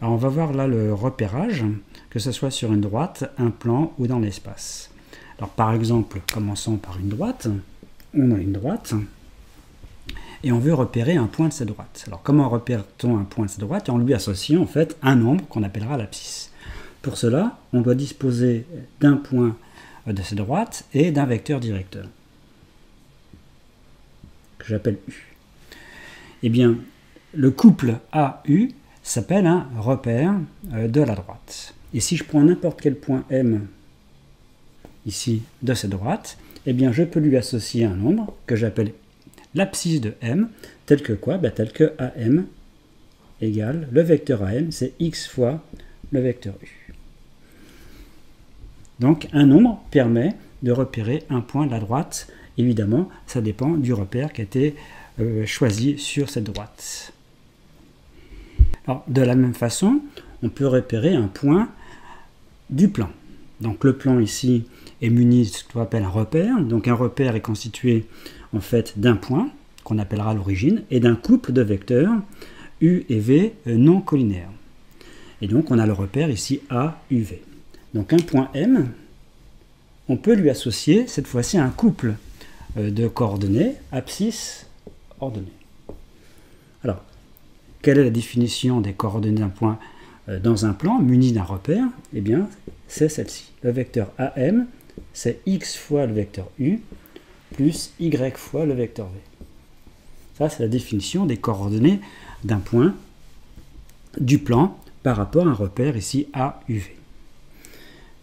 Alors on va voir là le repérage, que ce soit sur une droite, un plan ou dans l'espace. Alors par exemple, commençons par une droite. On a une droite et on veut repérer un point de cette droite. Alors comment repère-t-on un point de cette droite? En lui associant en fait un nombre qu'on appellera l'abscisse. Pour cela, on doit disposer d'un point de cette droite et d'un vecteur directeur, que j'appelle U. Eh bien, le couple AU s'appelle un repère de la droite. Et si je prends n'importe quel point M ici de cette droite, eh bien je peux lui associer un nombre que j'appelle l'abscisse de M, tel que quoi? Tel que AM égale le vecteur AM, c'est X fois le vecteur U. Donc un nombre permet de repérer un point de la droite. Évidemment, ça dépend du repère qui a été choisi sur cette droite. Alors, de la même façon, on peut repérer un point du plan. Donc le plan ici est muni de ce qu'on appelle un repère. Donc un repère est constitué en fait d'un point, qu'on appellera l'origine, et d'un couple de vecteurs U et V non collinaires. Et donc on a le repère ici A, U, V. Donc un point M, on peut lui associer cette fois-ci un couple de coordonnées, abscisse, ordonnée. Alors, quelle est la définition des coordonnées d'un point dans un plan muni d'un repère? Eh bien, c'est celle-ci. Le vecteur AM, c'est X fois le vecteur U, plus Y fois le vecteur V. Ça, c'est la définition des coordonnées d'un point du plan par rapport à un repère ici A, U, V.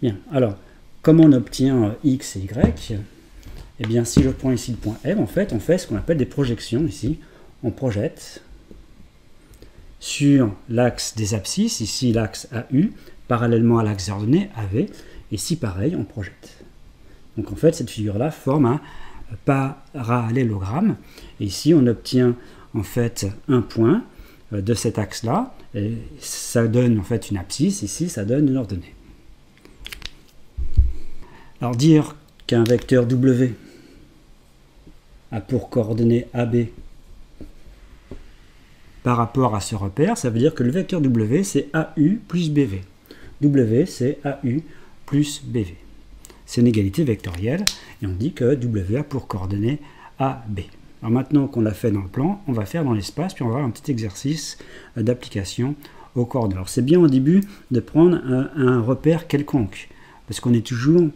Bien, alors, comment on obtient X et Y? Eh bien, si je prends ici le point M, en fait, on fait ce qu'on appelle des projections ici. On projette sur l'axe des abscisses, ici l'axe AU, parallèlement à l'axe ordonné AV, et ici pareil, on projette. Donc en fait, cette figure-là forme un parallélogramme, et ici on obtient en fait un point de cet axe-là, et ça donne en fait une abscisse, ici ça donne une ordonnée. Alors dire qu'un vecteur W a pour coordonnée AB par rapport à ce repère, ça veut dire que le vecteur W, c'est AU plus BV. W, c'est AU plus BV. C'est une égalité vectorielle, et on dit que W a pour coordonnée AB. Alors maintenant qu'on l'a fait dans le plan, on va faire dans l'espace, puis on va avoir un petit exercice d'application aux coordonnées. Alors c'est bien au début de prendre un repère quelconque, parce qu'on est toujours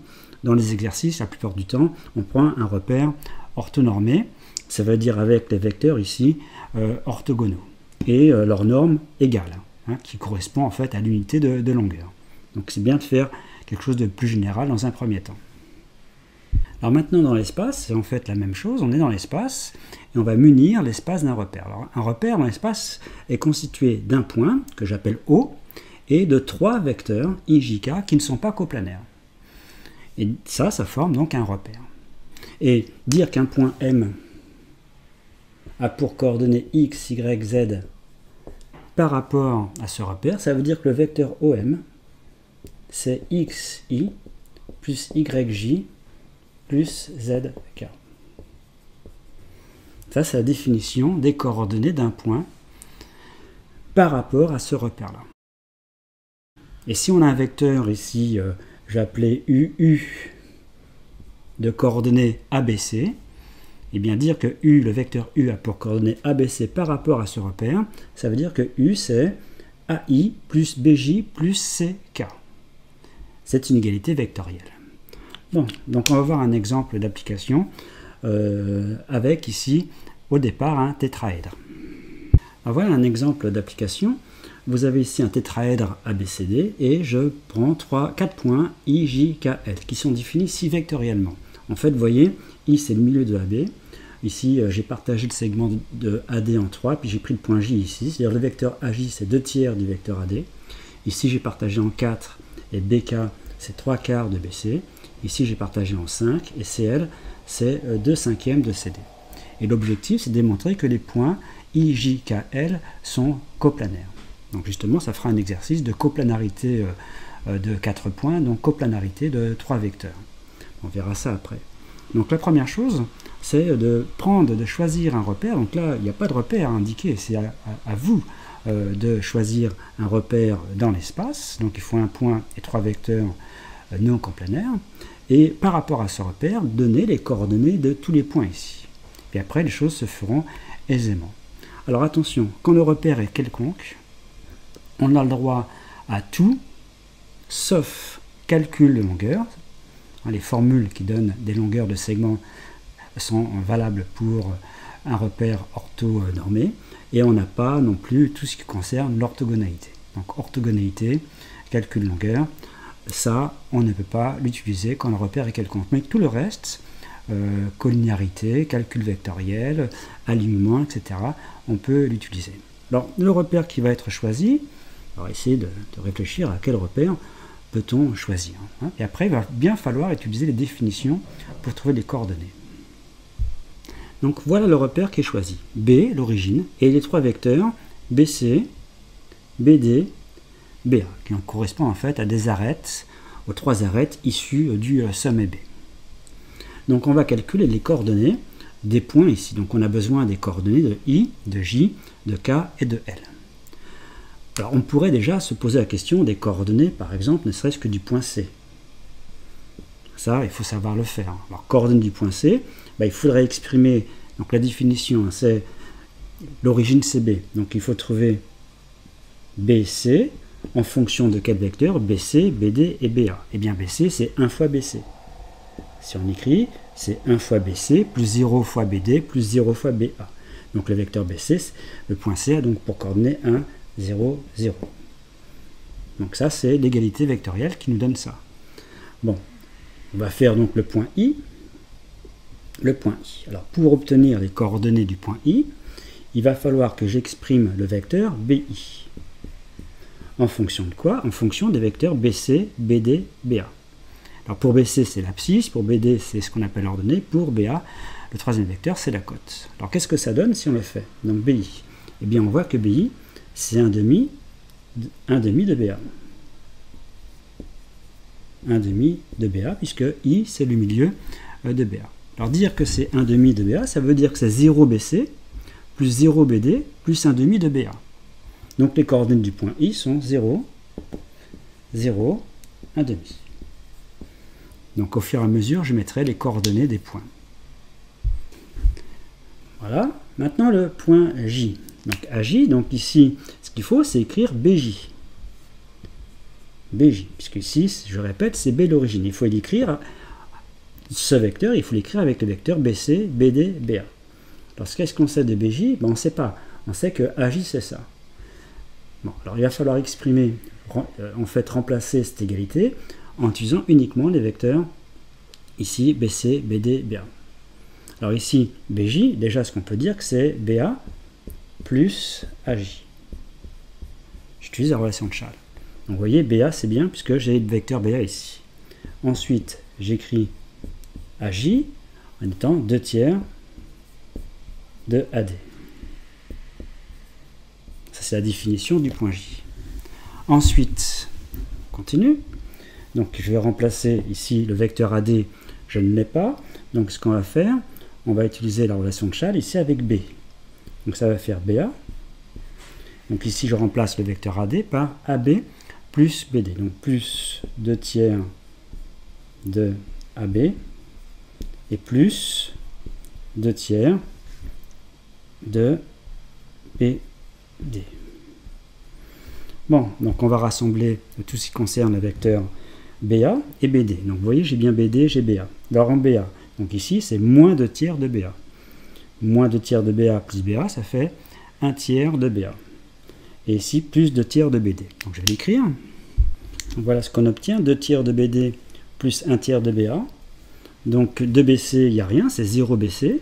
dans les exercices, la plupart du temps, on prend un repère orthonormé, ça veut dire avec les vecteurs ici orthogonaux, et leur norme égale, qui correspond en fait à l'unité de longueur. Donc c'est bien de faire quelque chose de plus général dans un premier temps. Alors maintenant dans l'espace, c'est en fait la même chose, on est dans l'espace, et on va munir l'espace d'un repère. Alors un repère dans l'espace est constitué d'un point, que j'appelle O, et de 3 vecteurs, I, J, K, qui ne sont pas coplanaires. Et ça forme donc un repère. Et dire qu'un point M a pour coordonnées X, Y, Z par rapport à ce repère, ça veut dire que le vecteur OM, c'est XI plus YJ plus ZK. Ça, c'est la définition des coordonnées d'un point par rapport à ce repère-là. Et si on a un vecteur ici, j'ai appelé UU de coordonnées ABC, et bien dire que U, le vecteur U a pour coordonnées ABC par rapport à ce repère, ça veut dire que U c'est AI plus BJ plus CK. C'est une égalité vectorielle. Bon, donc on va voir un exemple d'application avec ici au départ un tétraèdre. Alors voilà un exemple d'application. Vous avez ici un tétraèdre ABCD et je prends 4 points I, J, K, L qui sont définis ici vectoriellement. En fait, vous voyez, I c'est le milieu de AB. Ici, j'ai partagé le segment de AD en 3, puis j'ai pris le point J ici. C'est-à-dire le vecteur AJ, c'est 2 tiers du vecteur AD. Ici, j'ai partagé en 4, et BK, c'est 3 quarts de BC. Ici, j'ai partagé en 5, et CL, c'est 2 cinquièmes de CD. Et l'objectif, c'est de démontrer que les points I, J, K, L sont coplanaires. Donc justement, ça fera un exercice de coplanarité de 4 points, donc coplanarité de 3 vecteurs. On verra ça après. Donc la première chose, c'est de choisir un repère. Donc là, il n'y a pas de repère indiqué, c'est à vous de choisir un repère dans l'espace. Donc il faut un point et 3 vecteurs non complénaires. Et par rapport à ce repère, donner les coordonnées de tous les points ici. Et après, les choses se feront aisément. Alors attention, quand le repère est quelconque, on a le droit à tout, sauf calcul de longueur. Les formules qui donnent des longueurs de segments sont valables pour un repère orthonormé. Et on n'a pas non plus tout ce qui concerne l'orthogonalité. Donc orthogonalité, calcul de longueur, ça, on ne peut pas l'utiliser quand le repère est quelconque. Mais tout le reste, collinéarité, calcul vectoriel, alignement, etc., on peut l'utiliser. Alors, le repère qui va être choisi, on va essayer de réfléchir à quel repère peut-on choisir. Et après, il va bien falloir utiliser les définitions pour trouver les coordonnées. Donc, voilà le repère qui est choisi. B, l'origine, et les 3 vecteurs BC, BD, BA, qui correspond en fait à des arêtes, aux 3 arêtes issues du sommet B. Donc on va calculer les coordonnées des points ici. Donc on a besoin des coordonnées de I, de J, de K et de L. Alors on pourrait déjà se poser la question des coordonnées, par exemple, ne serait-ce que du point C. Ça, il faut savoir le faire. Alors coordonnées du point C, il faudrait exprimer, donc la définition, c'est l'origine CB. Donc il faut trouver BC, en fonction de quel vecteur, BC, BD et BA. Eh bien BC, c'est 1 fois BC. Si on écrit, c'est 1 fois BC plus 0 fois BD plus 0 fois BA. Donc le vecteur BC, le point C a donc pour coordonnée 1, 0, 0. Donc ça, c'est l'égalité vectorielle qui nous donne ça. Bon, on va faire donc le point I. Le point I. Alors pour obtenir les coordonnées du point I, il va falloir que j'exprime le vecteur BI. En fonction de quoi? En fonction des vecteurs BC, BD, BA. Alors pour BC, c'est l'abscisse, pour BD, c'est ce qu'on appelle l'ordonnée, pour BA, le troisième vecteur, c'est la cote. Alors qu'est-ce que ça donne si on le fait? Donc BI. Eh bien, on voit que BI, c'est 1,5 de BA. 1,5 de BA, puisque I, c'est le milieu de BA. Alors dire que c'est 1,5 de BA, ça veut dire que c'est 0 BC, plus 0 BD, plus 1,5 de BA. Donc les coordonnées du point I sont 0, 0, 1,5. Donc au fur et à mesure, je mettrai les coordonnées des points. Voilà. Maintenant le point J. Donc AJ, donc ici, ce qu'il faut, c'est écrire BJ. BJ, puisque ici, je répète, c'est B l'origine. Il faut l'écrire, ce vecteur, il faut l'écrire avec le vecteur BC, BD, BA. Alors qu'est-ce qu'on sait de BJ? On ne sait pas. On sait que AJ, c'est ça. Bon, alors il va falloir exprimer, en fait remplacer cette égalité en utilisant uniquement les vecteurs ici BC, BD, BA. Alors ici BJ, déjà ce qu'on peut dire que c'est BA plus AJ. J'utilise la relation de Charles. Donc vous voyez BA c'est bien puisque j'ai le vecteur BA ici. Ensuite j'écris AJ en étant 2 tiers de AD. C'est la définition du point J. Ensuite, on continue. Donc je vais remplacer ici le vecteur AD, je ne l'ai pas. Donc ce qu'on va faire, on va utiliser la relation de Charles ici avec B. Donc ça va faire BA. Donc ici je remplace le vecteur AD par AB plus BD. Donc plus 2 tiers de AB et plus 2 tiers de BD. Bon, donc on va rassembler tout ce qui concerne le vecteur BA et BD. Donc vous voyez, j'ai bien BD, j'ai BA. Alors en BA, donc ici c'est moins 2 tiers de BA. Moins 2 tiers de BA plus BA, ça fait 1 tiers de BA. Et ici, plus 2 tiers de BD. Donc je vais l'écrire. Voilà ce qu'on obtient, 2 tiers de BD plus 1 tiers de BA. Donc de BC, il n'y a rien, c'est 0 BC.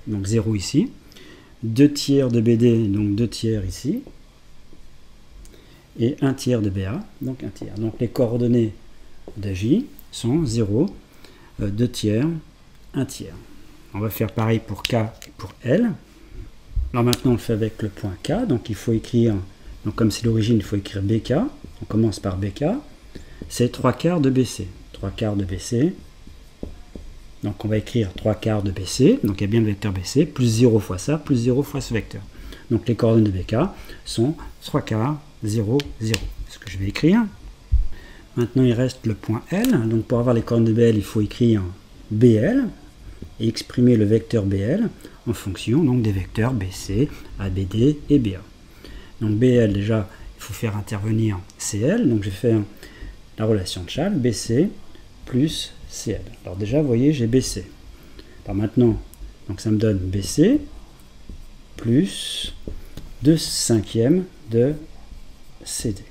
Donc 0 ici. 2 tiers de BD, donc 2 tiers ici. Et 1 tiers de BA, donc 1 tiers. Donc les coordonnées de J sont 0, 2 tiers, 1 tiers. On va faire pareil pour K et pour L. Alors maintenant on le fait avec le point K, donc il faut écrire, donc comme c'est l'origine, il faut écrire BK. On commence par BK, c'est 3 quarts de BC. 3 quarts de BC. Donc on va écrire 3 quarts de BC, donc il y a bien le vecteur BC, plus 0 fois ça, plus 0 fois ce vecteur. Donc les coordonnées de BK sont 3 quarts, 0, 0. C'est ce que je vais écrire. Maintenant, il reste le point L. Donc pour avoir les coordonnées de BL, il faut écrire BL et exprimer le vecteur BL en fonction donc, des vecteurs BC, ABD et BA. Donc BL, déjà, il faut faire intervenir CL. Donc je vais faire la relation de Chasles, BC plus CL. Alors déjà, vous voyez, j'ai BC. Alors maintenant, donc ça me donne BC plus 2/5 de CD.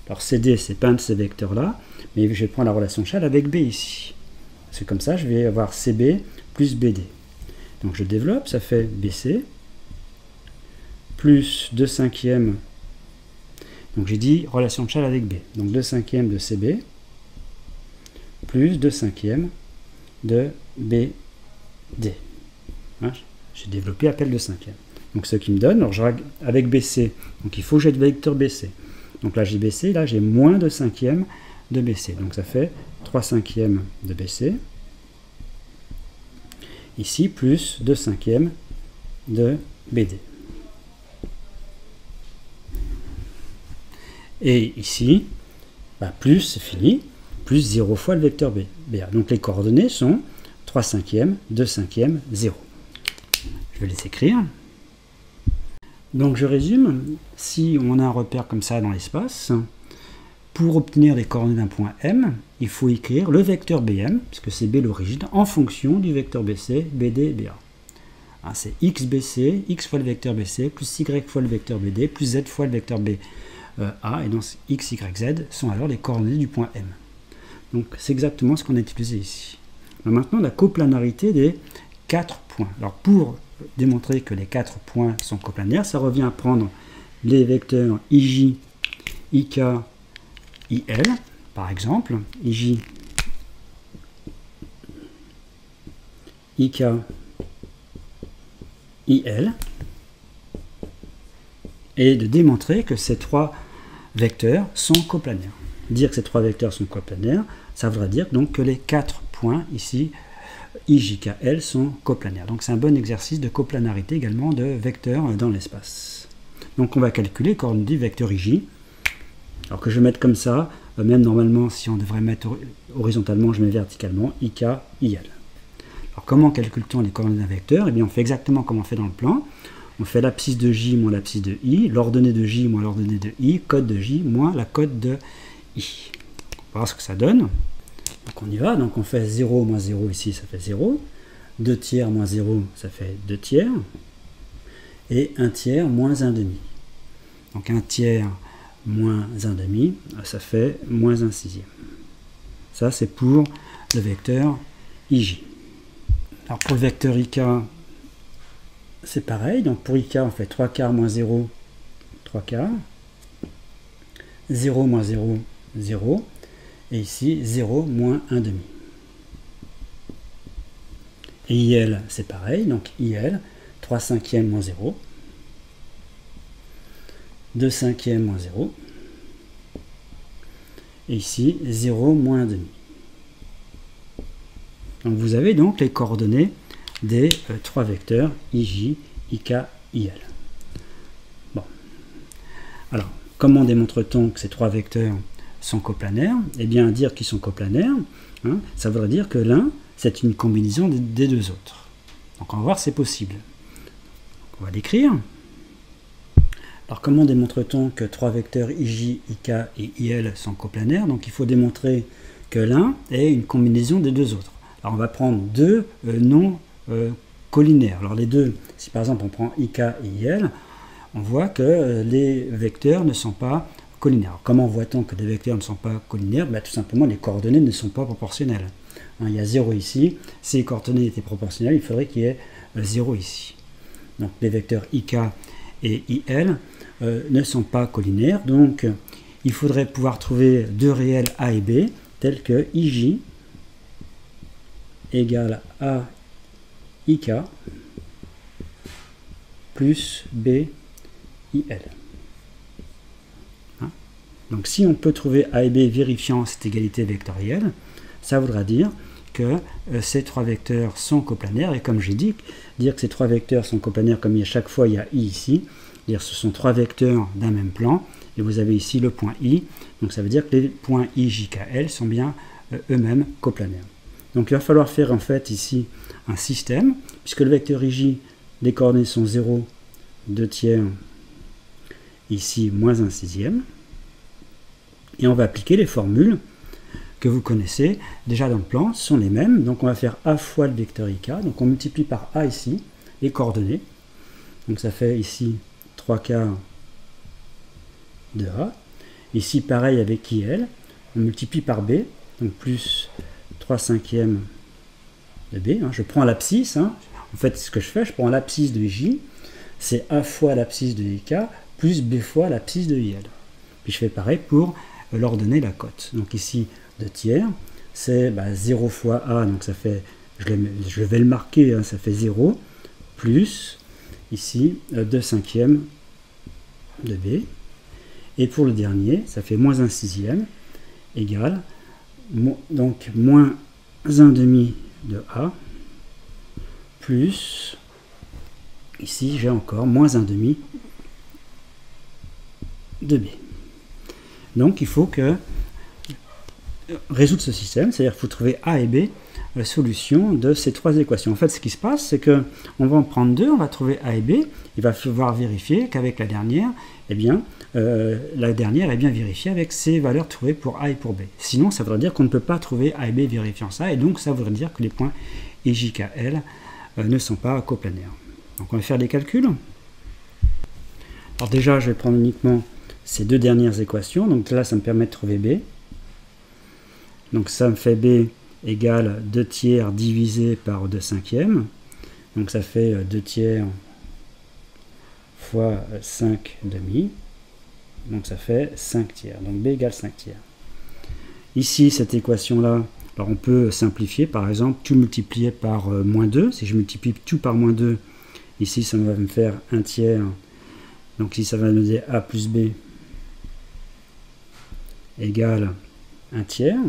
Alors CD, c'est pas un de ces vecteurs-là, mais je vais prendre la relation de Chasles avec B ici. C'est comme ça, je vais avoir CB plus BD. Donc je développe, ça fait BC plus 2/5. Donc j'ai dit relation de Chasles avec B. Donc 2/5 de CB plus 2/5 de BD. Hein, j'ai développé appel de 5e. Donc ce qui me donne, alors avec BC, donc il faut que j'ai le vecteur BC. Donc là j'ai BC, là j'ai moins de 5e de BC. Donc ça fait 3/5 de BC. Ici, plus 2/5 de BD. Et ici, bah plus, c'est fini, plus 0 fois le vecteur BA. Donc les coordonnées sont 3/5, 2/5, 0. Je vais les écrire. Donc je résume, si on a un repère comme ça dans l'espace, pour obtenir les coordonnées d'un point M, il faut écrire le vecteur BM, puisque c'est B l'origine, en fonction du vecteur BC, BD, BA. Hein, c'est XBC, X fois le vecteur BC, plus Y fois le vecteur BD, plus Z fois le vecteur BA, et donc X, Y, Z sont alors les coordonnées du point M. Donc c'est exactement ce qu'on a utilisé ici. Alors, maintenant, la coplanarité des 4 points. Alors pour démontrer que les 4 points sont coplanaires, ça revient à prendre les vecteurs IJ, IK, IL, par exemple, IJ, IK, IL, et de démontrer que ces 3 vecteurs sont coplanaires. Dire que ces 3 vecteurs sont coplanaires, ça voudra dire donc que les 4 points ici, IJKL, sont coplanaires. Donc c'est un bon exercice de coplanarité également de vecteurs dans l'espace. Donc on va calculer les coordonnées du vecteur IJ. Alors que je vais mettre comme ça, même normalement si on devrait mettre horizontalement, je mets verticalement, IK, IL. Alors comment calcule-t-on les coordonnées d'un vecteur? Eh bien on fait exactement comme on fait dans le plan. On fait l'abscisse de J moins l'abscisse de I, l'ordonnée de J moins l'ordonnée de I, code de J moins la code de I. On va voir ce que ça donne. Donc on y va, donc on fait 0 moins 0 ici, ça fait 0. 2 tiers moins 0, ça fait 2 tiers. Et 1 tiers moins 1 demi. Donc 1 tiers moins 1 demi, ça fait moins 1 sixième. Ça c'est pour le vecteur IJ. Alors pour le vecteur IK, c'est pareil. Donc pour IK, on fait 3 quarts moins 0, 3 quarts. 0 moins 0, 0. Et ici, 0 moins 1 demi. Et IL, c'est pareil. Donc IL, 3/5 moins 0. 2/5 moins 0. Et ici, 0 moins 1 demi. Donc vous avez donc les coordonnées des 3 vecteurs IJ, IK, IL. Bon. Alors, comment démontre-t-on que ces 3 vecteurs sont coplanaires? Eh bien, dire qu'ils sont coplanaires, hein, ça voudrait dire que l'un, c'est une combinaison des deux autres. Donc on va voir si c'est possible. On va l'écrire. Alors comment démontre-t-on que 3 vecteurs IJ, IK et IL sont coplanaires? Donc il faut démontrer que l'un est une combinaison des deux autres. Alors on va prendre deux noms collinaires. Alors les deux, si par exemple on prend IK et IL, on voit que les vecteurs ne sont pas collinaires. Alors, comment voit-on que des vecteurs ne sont pas collinaires? Ben, tout simplement les coordonnées ne sont pas proportionnelles. Hein, il y a 0 ici, si les coordonnées étaient proportionnelles, il faudrait qu'il y ait 0 ici. Donc les vecteurs IK et IL ne sont pas collinaires, donc il faudrait pouvoir trouver deux réels A et B, tels que IJ égale A IK plus B IL. Hein? Donc si on peut trouver A et B vérifiant cette égalité vectorielle, ça voudra dire que ces trois vecteurs sont coplanaires. Et comme j'ai dit, dire que ces trois vecteurs sont coplanaires, comme à chaque fois il y a I ici, dire ce sont trois vecteurs d'un même plan, et vous avez ici le point I, donc ça veut dire que les points I, J, K, L sont bien eux-mêmes coplanaires. Donc il va falloir faire en fait ici un système, puisque le vecteur IJ, les coordonnées sont 0, 2 tiers, ici moins 1 sixième, et on va appliquer les formules que vous connaissez déjà dans le plan, sont les mêmes, donc on va faire A fois le vecteur IK, donc on multiplie par A ici, les coordonnées, donc ça fait ici 3 quarts de A, ici pareil avec IL, on multiplie par B, donc plus 3 cinquièmes de B, je prends l'abscisse, en fait ce que je fais, je prends l'abscisse de J, c'est A fois l'abscisse de IK, plus B fois l'abscisse de IL. Puis je fais pareil pour leur donner la cote. Donc ici, 2 tiers, c'est 0 fois A, donc ça fait, je vais le marquer, ça fait 0, plus, ici, 2 cinquièmes de B. Et pour le dernier, ça fait moins 1 sixième, égale, donc moins 1 demi de A, plus, ici j'ai encore moins 1 demi de B. Donc il faut résoudre ce système, c'est-à-dire qu'il faut trouver A et B, la solution de ces trois équations. En fait, ce qui se passe, c'est qu'on va en prendre deux, on va trouver A et B, il va falloir vérifier qu'avec la dernière, eh bien, la dernière est bien vérifiée avec ces valeurs trouvées pour A et pour B. Sinon, ça voudrait dire qu'on ne peut pas trouver A et B vérifiant ça, et donc ça voudrait dire que les points IJKL ne sont pas coplanaires. Donc on va faire des calculs. Alors déjà, je vais prendre uniquement ces deux dernières équations, donc là ça me permet de trouver B. Donc ça me fait B égale 2 tiers divisé par 2 cinquièmes, donc ça fait 2 tiers fois 5 demi, donc ça fait 5 tiers, donc B égale 5 tiers. Ici cette équation là, alors on peut simplifier, par exemple tout multiplié par moins 2, si je multiplie tout par moins 2, ici ça va me faire 1 tiers, donc ici ça va me donner A plus B égale 1 tiers,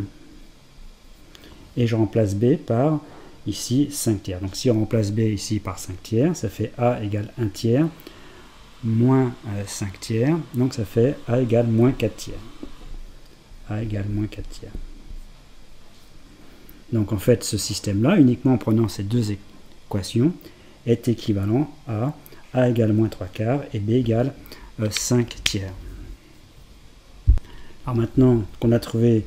et je remplace B par ici 5 tiers. Donc si on remplace B ici par 5 tiers, ça fait A égale 1 tiers moins 5 tiers, donc ça fait A égale moins 4 tiers. A égale moins 4 tiers. Donc en fait ce système-là, uniquement en prenant ces deux équations, est équivalent à A égale moins 3 quarts et B égale 5 tiers. Alors maintenant qu'on a trouvé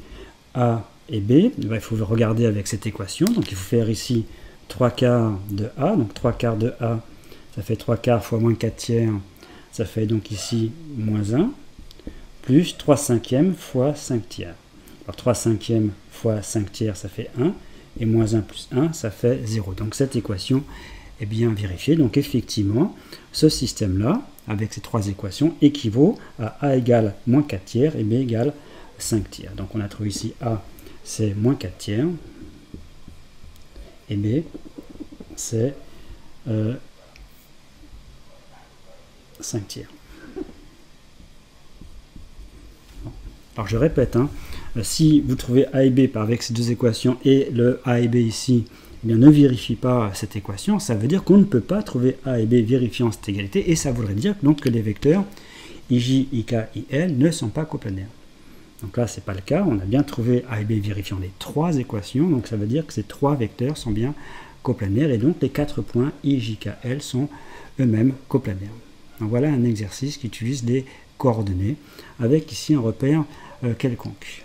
A et B, il faut regarder avec cette équation. Donc il faut faire ici 3 quarts de A. Donc 3 quarts de A, ça fait 3 quarts fois moins 4 tiers. Ça fait donc ici moins 1. Plus 3 cinquièmes fois 5 tiers. Alors 3 cinquièmes fois 5 tiers, ça fait 1. Et moins 1 plus 1, ça fait 0. Donc cette équation est bien vérifiée. Donc effectivement, ce système-là, avec ces trois équations, équivaut à A égale moins 4 tiers et B égale 5 tiers. Donc on a trouvé ici A, c'est moins 4 tiers, et B, c'est 5 tiers. Bon. Alors je répète, si vous trouvez A et B avec ces deux équations, et le A et B ici, eh bien, ne vérifie pas cette équation, ça veut dire qu'on ne peut pas trouver A et B vérifiant cette égalité, et ça voudrait dire donc que les vecteurs IJ, IK, IL ne sont pas coplanaires. Donc là, ce n'est pas le cas, on a bien trouvé A et B vérifiant les trois équations, donc ça veut dire que ces trois vecteurs sont bien coplanaires, et donc les 4 points IJ, K, L sont eux-mêmes coplanaires. Donc voilà un exercice qui utilise des coordonnées, avec ici un repère quelconque.